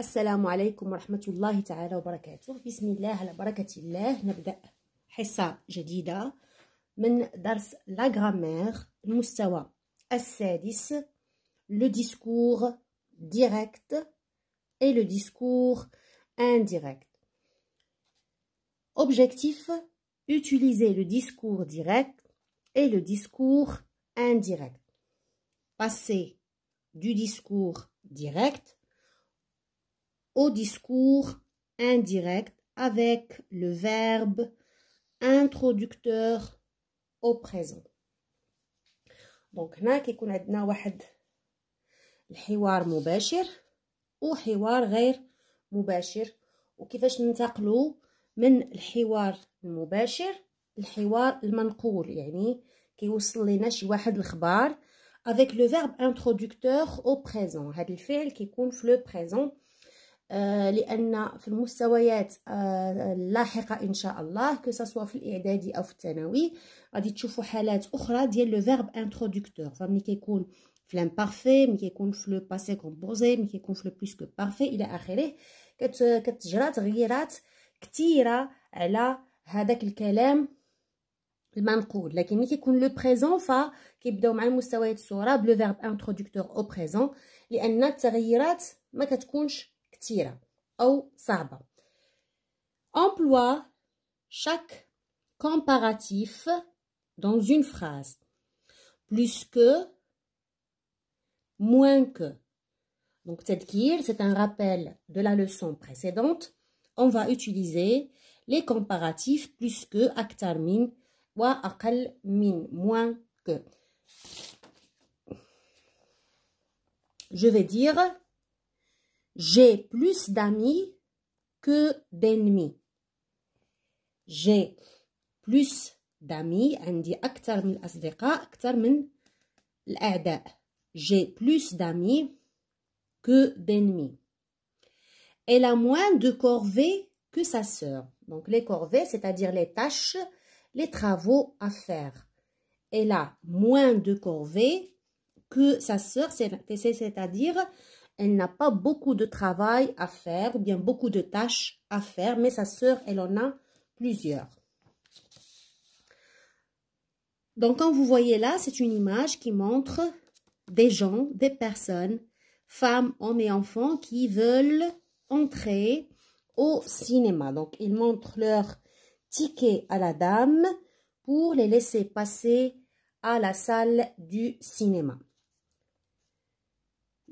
السلام عليكم ورحمة الله تعالى وبركاته. بسم الله على بركة الله. نبدأ حصة جديدة من درس لا غرامير المستوى السادس. Le discours direct et le discours indirect. Objectif: utiliser le discours direct et le discours indirect. Passer du discours direct au discours indirect avec le verbe introducteur au présent. Donc هنا كيكون عندنا واحد الحوار مباشر وحوار غير مباشر، وكيفاش ننتقلوا من الحوار المباشر للحوار المنقول، يعني كيوصل لنا شي واحد الخبار avec le verbe introducteur au présent. هذا الفعل كيكون في لو بريزون، لأن في المستويات اللاحقة إن شاء الله كو سوا في الإعدادي أو في الثانوي غادي تشوفوا حالات أخرى ديال لو فيرب انترودكتور. فملي كيكون في لامبارفي، ملي كيكون في لو باسي كومبوزي، ملي كيكون في لو بلوس كو بارفي إلى آخره، كتجرى تغييرات كثيرة على هذاك الكلام المنقول. لكن ملي كيكون لو بريزون فكيبداو مع المستويات الصغرى بلو فيرب انترودكتور او بريزون، لأن التغييرات ما كتكونش كثيرة أو صعبة. Emploie chaque comparatif dans une phrase. Plus que, moins que. Donc, تذكير, c'est un rappel de la leçon précédente. On va utiliser les comparatifs plus que, أكثر من, وأقل من, moins que. Je vais dire: j'ai plus d'amis que d'ennemis. J'ai plus d'amis، عندي أكثر من الأصدقاء أكثر من الأعداء. J'ai plus d'amis que d'ennemis. Elle a moins de corvées que sa sœur. Donc les corvées, c'est-à-dire les tâches, les travaux à faire. Elle a moins de corvées que sa sœur, c'est-à-dire elle n'a pas beaucoup de travail à faire ou bien beaucoup de tâches à faire, mais sa sœur, elle en a plusieurs. Donc, quand vous voyez là, c'est une image qui montre des gens, des personnes, femmes, hommes et enfants qui veulent entrer au cinéma. Donc, ils montrent leur ticket à la dame pour les laisser passer à la salle du cinéma.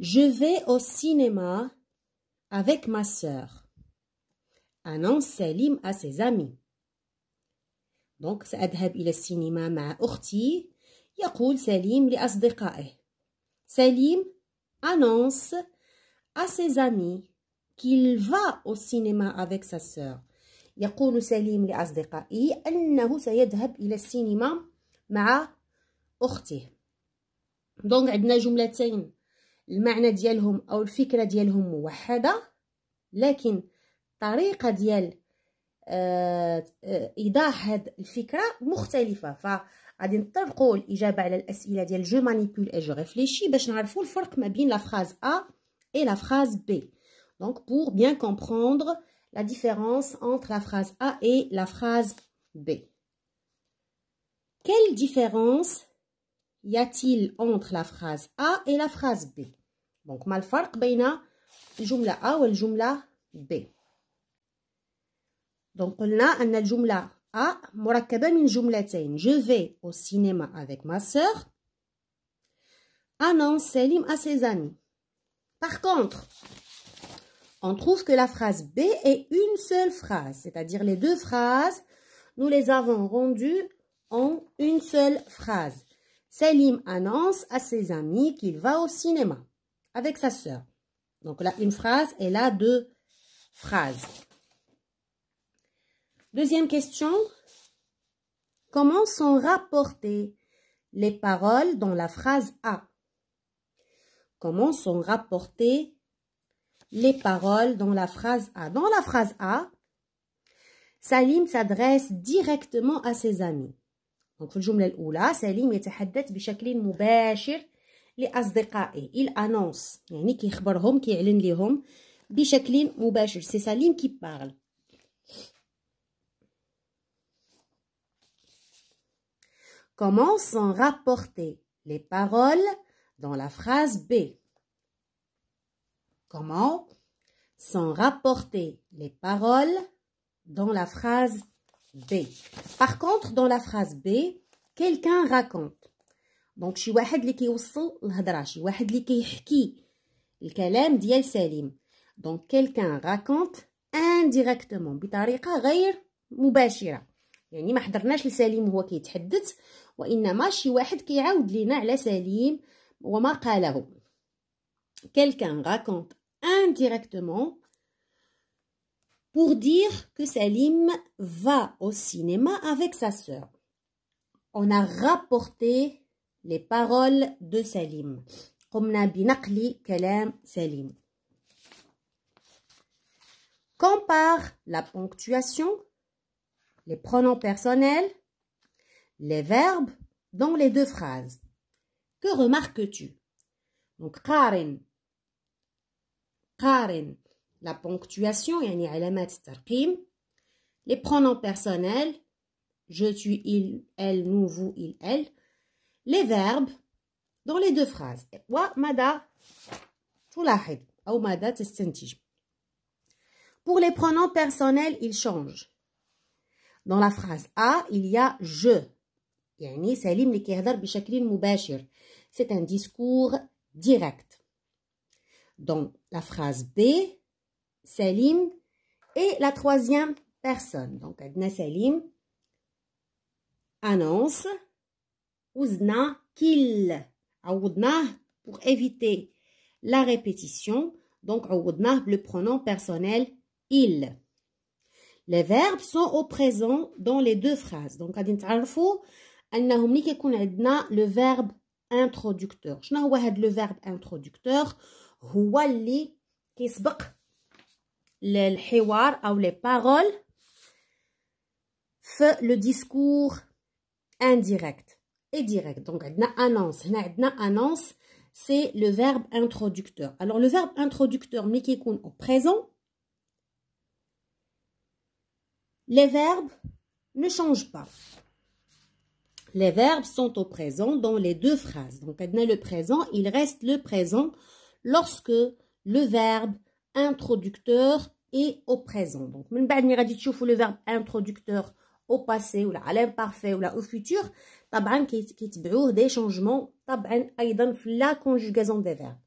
Je vais au cinéma avec ma sœur. Annonce Salim à ses amis. Donc, سأذهب إلى السينما مع أختي. يقول سليم لأصدقائه. Salim annonce à ses amis qu'il va au cinéma avec sa sœur. يقول سليم لأصدقائه أنه سيذهب إلى السينما مع أخته. Donc, عندنا جملتين المعنى ديالهم أو الفكرة ديالهم موحدة، لكن طريقة ديال إيضاح هاد الفكرة مختلفة. فغادي نطرقوا الإجابة على الأسئلة ديال جو مانيبول et je réfléchis باش نعرفوا الفرق ما بين la phrase A et la phrase B. Donc pour bien comprendre la différence entre la phrase A et la phrase B. Quelle différence y a-t-il entre la phrase A et la phrase B? Donc ما الفرق بين الجملة A والجملة B؟ Donc قلنا أن الجملة A مركبة من جملتين. Je vais au cinéma avec ma sœur. Annonce Salim à ses amis. Par contre, on trouve que la phrase B est une seule phrase, c'est-à-dire les deux phrases, nous les avons rendues en une seule phrase. Salim annonce à ses amis qu'il va au cinéma avec sa sœur. Donc là, une phrase et là deux phrases. Deuxième question. Comment sont rapportées les paroles dans la phrase A? Comment sont rapportées les paroles dans la phrase A? Dans la phrase A, Salim s'adresse directement à ses amis. Donc في الجملة الأولى سليم يتحدث بشكل مباشر لأصدقائه. il annonce يعني كيخبرهم كيعلن لهم بشكل مباشر. C'est Salim qui parle. Comment sont rapportées les paroles dans la phrase B? Comment sont rapportées les paroles dans la phrase B? Par contre, dans la phrase B, quelqu'un raconte. Donc, شي واحد اللي كيوصل الهضره، شي واحد اللي كيحكي الكلام ديال سليم. Donc, quelqu'un raconte indirectement بطريقه غير مباشره. يعني ما حضرناش لسليم وهو كيتحدث، وانما شي واحد كيعاود لينا على سليم وما قاله. Quelqu'un raconte indirectement pour dire que Salim va au cinéma avec sa sœur. On a rapporté les paroles de Salim. قمنا بنقل كلام سليم. Compare la ponctuation, les pronoms personnels, les verbes dans les deux phrases. Que remarques-tu? Donc, قارن la ponctuation, يعني علامات الترقيم, les pronoms personnels, je suis, il, elle, nous, vous, il, elle, les verbes dans les deux phrases. وماذا تلاحظ أو ماذا تستنتج? Pour les pronoms personnels, ils changent. Dans la phrase A, il y a je. يعني سليم اللي كيهضر بشكل مباشر. C'est un discours direct. Dans la phrase B, Salim est la troisième personne. Donc, عندنا Salim annonce وزنا qu'il. عوضناه pour éviter la répétition. Donc, عوضناه le pronom personnel il. Les verbes sont au présent dans les deux phrases. Donc, غادي نتعرفوا أنهم ملي كيكون عندنا le verbe introducteur. شنو هو هاد le verbe introducteur؟ هو اللي كيسبق الحوار أو les paroles في le discours indirect et direct. Donc, عندنا annonce. هنا عندنا annonce, c'est le verbe introducteur. Alors, le verbe introducteur ملي كيكون au présent, les verbes ne changent pas. Les verbes sont au présent dans les deux phrases. Donc, le présent, il reste le présent lorsque le verbe introducteur est au présent. Donc, من بعد ملي غادي تشوفوا le verbe introducteur au passé ou à l'imparfait ou au futur, طبعا كيتبعوه des changements طبعا أيضا في la conjugaison des verbes.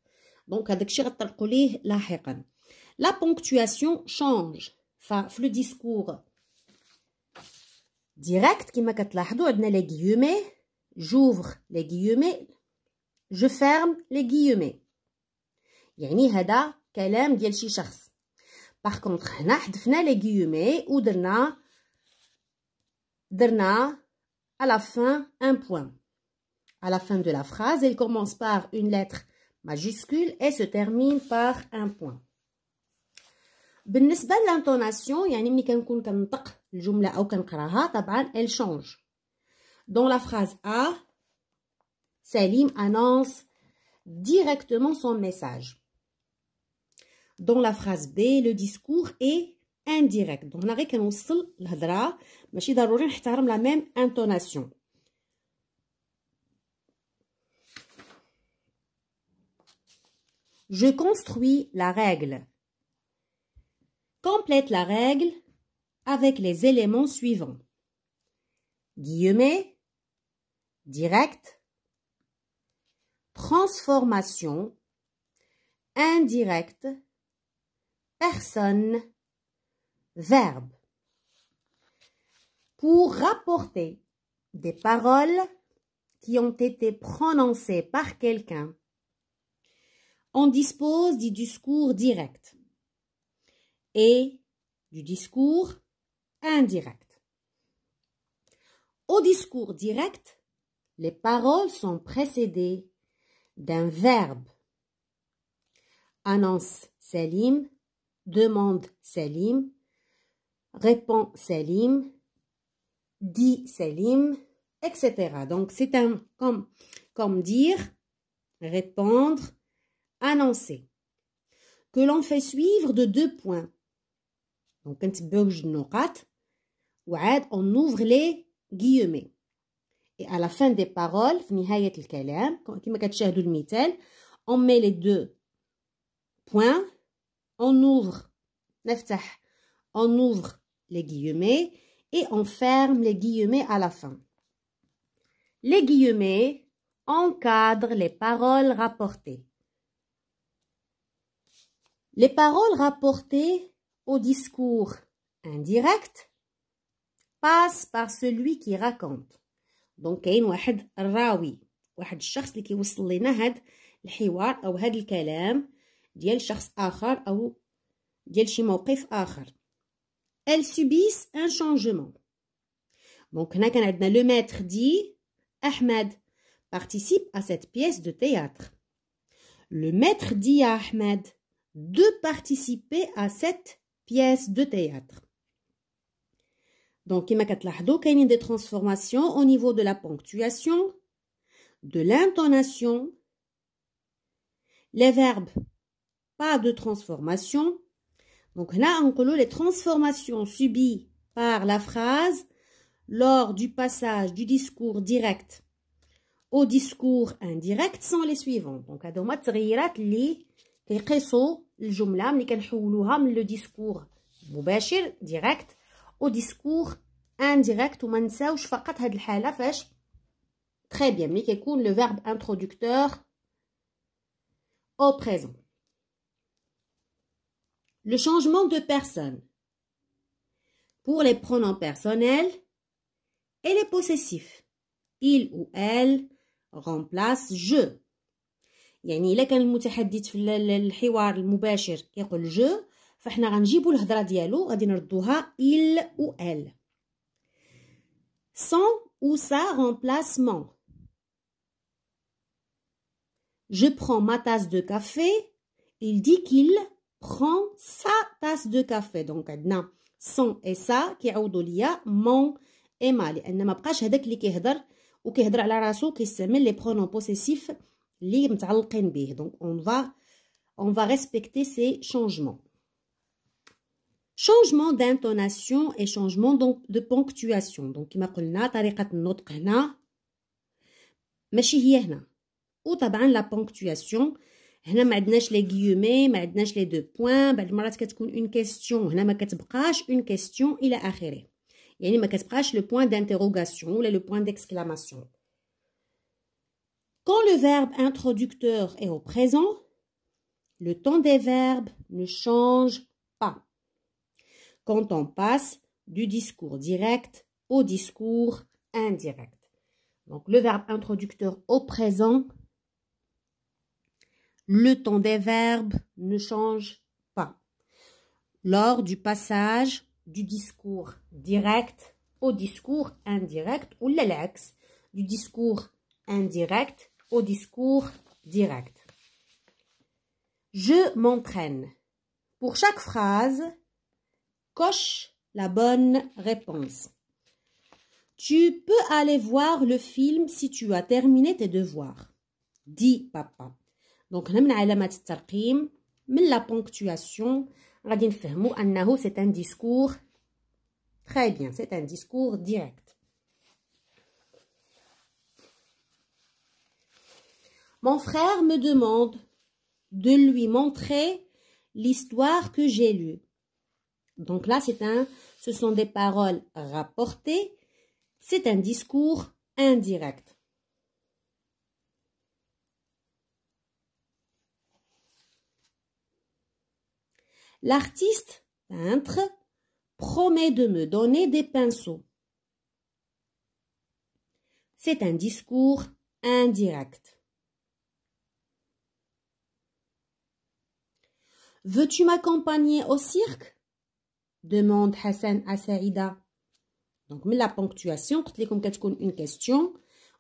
Donc, هذاك الشيء غتطرقوا ليه لاحقا. La ponctuation change. في le discours direct, كما كتلاحظوا عندنا les guillemets, j'ouvre les guillemets, je ferme les guillemets. يعني هذا كلام ديال شي شخص. Par contre, هنا حذفنا les guillemets ودرنا à la fin un point. À la fin de la phrase, elle commence par une lettre majuscule et se termine par un point. بالنسبة للانتوناسيون يعني ملي كنكون كنطق الجملة أو كنقراها طبعا elle change. Dans la phrase A, Salim annonce directement son message. Dans la phrase B, le discours est indirect. Donc هنا غير كنوصل الهضرة ماشي ضروري نحترم la même intonation. Je construis la règle. Complète la règle avec les éléments suivants. Guillemets, direct, transformation, indirect, personne, verbe. Pour rapporter des paroles qui ont été prononcées par quelqu'un, on dispose du discours direct et du discours indirect. Au discours direct, les paroles sont précédées d'un verbe. Annonce Salim, demande Salim, répond Salim, dit Salim, etc. Donc c'est un comme dire, répondre, annoncer. que l'on fait suivre de 2 points. Donc, on ouvre les guillemets. Et à la fin des paroles, on met les 2 points, on ouvre les guillemets et on ferme les guillemets à la fin. Les guillemets encadrent les paroles rapportées. Les paroles rapportées au discours indirect passent par celui qui raconte. Donc كاين واحد الراوي، واحد الشخص اللي كيوصل لنا هاد الحوار او هاد الكلام ديال شخص اخر او ديال شي موقف اخر. Elles subissent un changement. Donc هنا كان عندنا le maître dit Ahmed participe à cette pièce de théâtre. Le maître dit à Ahmed de participer à cette pièce de théâtre. Donc, كما كتلاحظوا كاينين des transformations au niveau de la ponctuation, de l'intonation, les verbes, pas de transformation. Donc, là, on نقولوا les transformations subies par la phrase lors du passage du discours direct au discours indirect sont les suivants. Donc, هادو هما التغييرات اللي كيقيسوا الجملة ملي كنحولوها من لو ديسكور مباشر direct au discours indirect. وما نساوش فقط هاد الحالة فاش très bien ملي كيكون le verbe introducteur au présent. Le changement de personne pour les pronoms personnels et les possessifs. Il ou elle remplace je. يعني إلا كان المتحدث في الحوار المباشر كيقول جو فاحنا غنجيبو الهضره ديالو غادي نردوها il ou elle. Son ou sa remplacement. Je prends ma tasse de café. Il dit qu'il prend sa tasse de café. Donc عندنا son et sa كيعوضوا ليا mon et ma لان ما بقاش هذاك اللي كيهضر وكيهضر على راسو كيستعمل لي برونون بوسيسيف اللي متعلقين به. Donc on va respecter ces changements. Changement d'intonation et changement de ponctuation. Donc كما قلنا طريقة النطق هنا ماشي هي هنا. وطبعا لا ponctuation هنا ما عندناش لي غيومي ما عندناش لي دو بوين. بعض المرات كتكون اون كيستيون هنا ما كتبقاش اون كيستيون الى اخره. يعني ما كتبقاش لو بوين d'interrogation ولا لو بوين d'exclamation. Quand le verbe introducteur est au présent, le temps des verbes ne change pas. Quand on passe du discours direct au discours indirect. Donc le verbe introducteur au présent, le temps des verbes ne change pas. Lors du passage du discours direct au discours indirect, ou l'alaks, du discours indirect au discours direct. Je m'entraîne. Pour chaque phrase, coche la bonne réponse. Tu peux aller voir le film si tu as terminé tes devoirs. Dit papa. Donc هنا من علامات الترقيم من la ponctuation غادي نفهموا أنه c'est un discours très bien, c'est un discours direct. Mon frère me demande de lui montrer l'histoire que j'ai lue. Donc là, ce sont des paroles rapportées. C'est un discours indirect. L'artiste peintre promet de me donner des pinceaux. C'est un discours indirect. Veux-tu m'accompagner au cirque? Demande Hassan à Saïda. Donc, من la ponctuation, قلت لكم كتكون une question.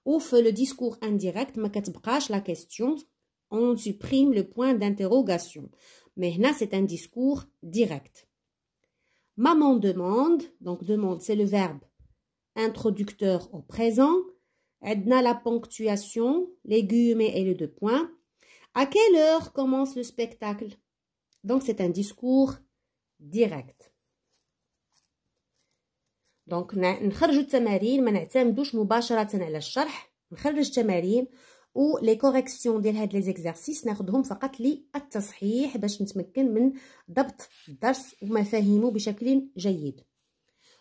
Ou في le discours indirect, ما كتبقاش la question. On supprime le point d'interrogation. Mais là, c'est un discours direct. Maman demande. Donc, demande, c'est le verbe introducteur au présent. عندنا la ponctuation, les guillemets et les 2 points. À quelle heure commence le spectacle? Donc, c'est un discours direct. Donc, نخرج التمارين ما نعتمدوش مباشرة على الشرح. نخرج تمارين و لي كوريكسيون ديال هاد لي زيكزارسيس ناخدهم فقط للتصحيح باش نتمكن من ضبط الدرس ومفاهيمه بشكل جيد.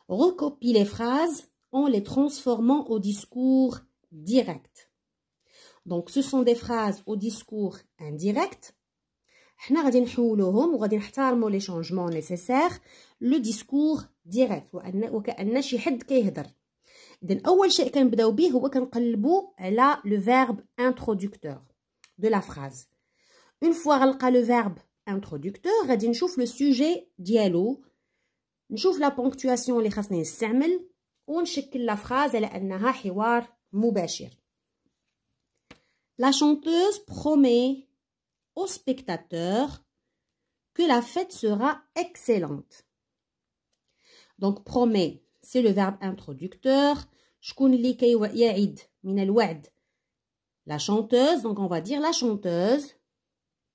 Recopie les phrases en les transformant au discours direct. Donc, ce sont des phrases au discours indirect. حنا غادي نحولوهم وغادي نحترموا لي شونجمون نيسيسير لو ديسكور ديريكت وكأن شي حد كيهضر. إذن أول شيء كنبداو به هو كنقلبوا على لو فيرب انترودكتور دو لا فراز. اون فوا غنلقى لو فيرب انترودكتور غادي نشوف لو سوجي ديالو، نشوف لا بونكتواسيون اللي خاصني نستعمل ونشكل لا فراز على أنها حوار مباشر. La chanteuse promet aux spectateurs que la fête sera excellente. Donc, promet, c'est le verbe introducteur. شكون اللي يعد من الوعد؟ La chanteuse, donc on va dire la chanteuse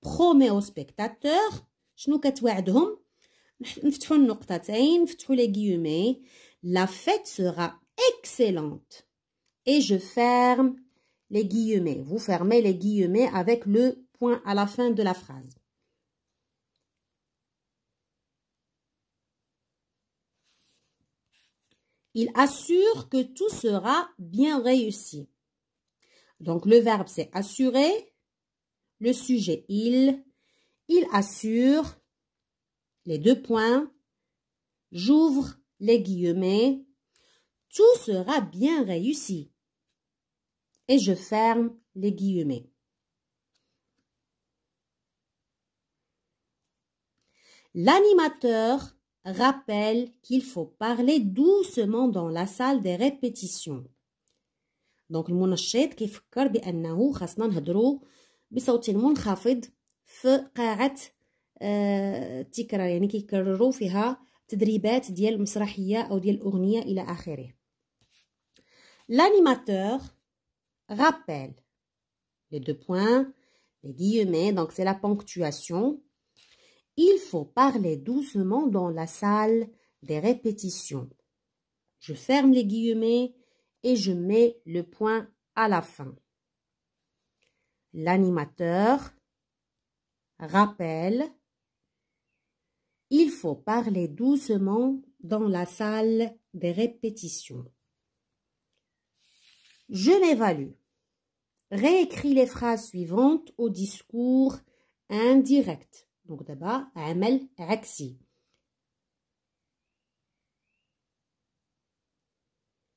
promet aux spectateurs. شنو كتوعدهم؟ نفتحوا النقطتين، نفتحوا les guillemets. La fête sera excellente. Et je ferme les guillemets. Vous fermez les guillemets avec le point à la fin de la phrase. Il assure que tout sera bien réussi. Donc, le verbe, c'est assurer. Le sujet, il assure. Les deux points. J'ouvre les guillemets. Tout sera bien réussi. Et je ferme les guillemets. L'animateur rappelle qu'il faut parler doucement dans la salle des répétitions. Donc, المنشط كيفكر بأنه خاصنا نهضروا بصوت منخفض في قاعة التكرار، يعني كيكرروا فيها تدريبات ديال المسرحية أو ديال الأغنية إلى آخره. L'animateur rappelle les deux points, les guillemets, donc c'est la ponctuation. Il faut parler doucement dans la salle des répétitions. Je ferme les guillemets et je mets le point à la fin. L'animateur rappelle. Il faut parler doucement dans la salle des répétitions. Je m'évalue. Réécris les phrases suivantes au discours indirect. Donc d'abord, عمل عكسي.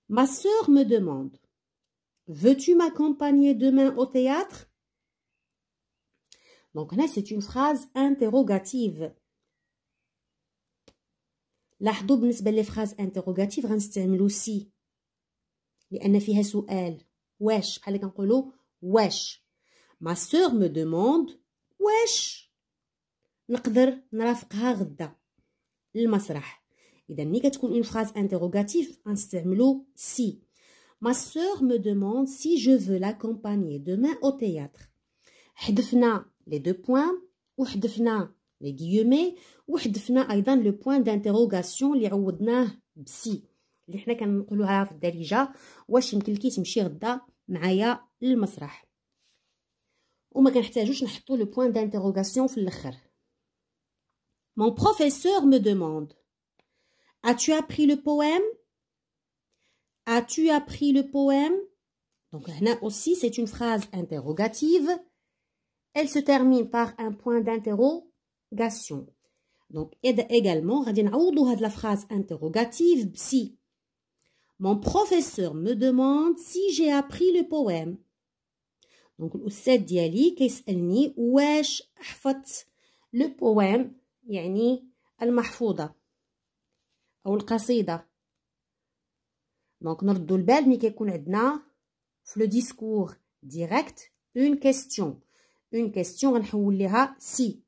Ma sœur me demande, veux-tu m'accompagner demain au théâtre? Donc là, c'est une phrase interrogative. لاحظوا بالنسبة للفراز interrogative غنستعملو سي لأن فيها سؤال. واش بحال كنقولوا واش. Ma sœur me demande واش نقدر نرافقها غدا للمسرح. إذا ملي كتكون اون فراز انتروغاتيف غنستعملو سي. Ma sœur me demande si je veux l'accompagner demain au théâtre. حذفنا les deux points وحذفنا les guillemets وحذفنا أيضا le point d'interrogation اللي عوضناه بسي اللي حنا كنقولوها في الدارجة واش يمكن لكي تمشي غدا معايا للمسرح، وما كنحتاجوش نحطو le point d'interrogation في الآخر. Mon professeur me demande, as-tu appris le poème? As-tu appris le poème? Donc là aussi c'est une phrase interrogative. Elle se termine par un point d'interrogation. Donc également غادي نعوضوا هاد la phrase interrogative بسي. Mon professeur me demande si j'ai appris le poème. Donc الأستاذ ديالي كيسألني واش حفظت le poème يعني المحفوظة أو القصيدة. Donc نردو البال ملي كيكون عندنا في le discours direct une question. Une question غنحول ليها si.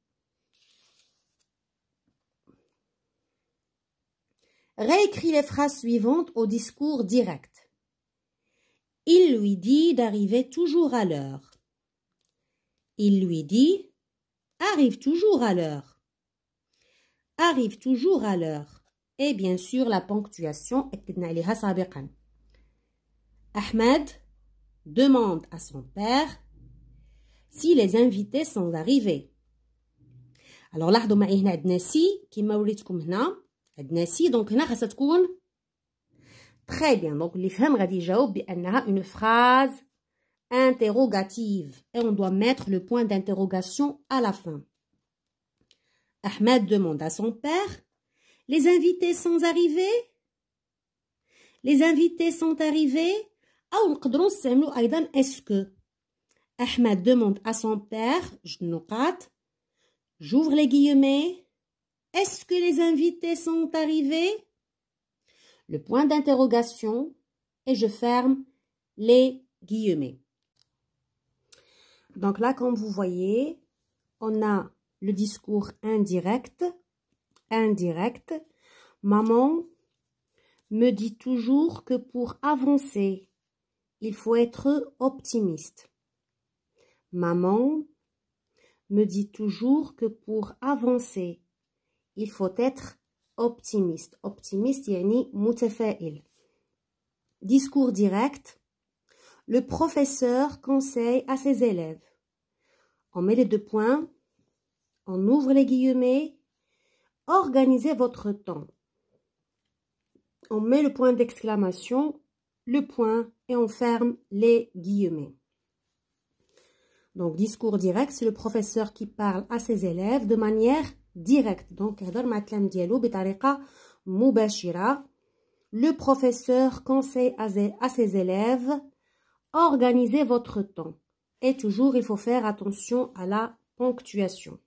Réécris les phrases suivantes au discours direct. Il lui dit d'arriver toujours à l'heure. Il lui dit arrive toujours à l'heure. arrive toujours à l'heure. Et bien sûr, la ponctuation, Ahmed demande à son père si les invités sont arrivés. Alors, لاحظوا معي هنا عندنا سي كيما وريتكم هنا عندنا سي دونك هنا خاصها تكون très bien. Donc, اللي فهم غادي يجاوب بأنها une phrase interrogative et on doit mettre le point d'interrogation à la fin. Ahmed demande à son père, les invités sont arrivés? Les invités sont arrivés? أو نقدروا نستعملوا أيضا est-ce que. Ahmed demande à son père, j'ouvre les guillemets, est-ce que les invités sont arrivés? Le point d'interrogation et je ferme les guillemets. Donc là, comme vous voyez, on a le discours indirect. Indirect. Maman me dit toujours que pour avancer, il faut être optimiste. Maman me dit toujours que pour avancer, il faut être optimiste. Optimiste, yani mutafa'il. Discours direct. Le professeur conseille à ses élèves. On met les deux points, on ouvre les guillemets, organisez votre temps. On met le point d'exclamation, le point et on ferme les guillemets. Donc, discours direct, c'est le professeur qui parle à ses élèves de manière directe. Donc, le professeur conseille à ses élèves, organisez votre temps. Et toujours, il faut faire attention à la ponctuation.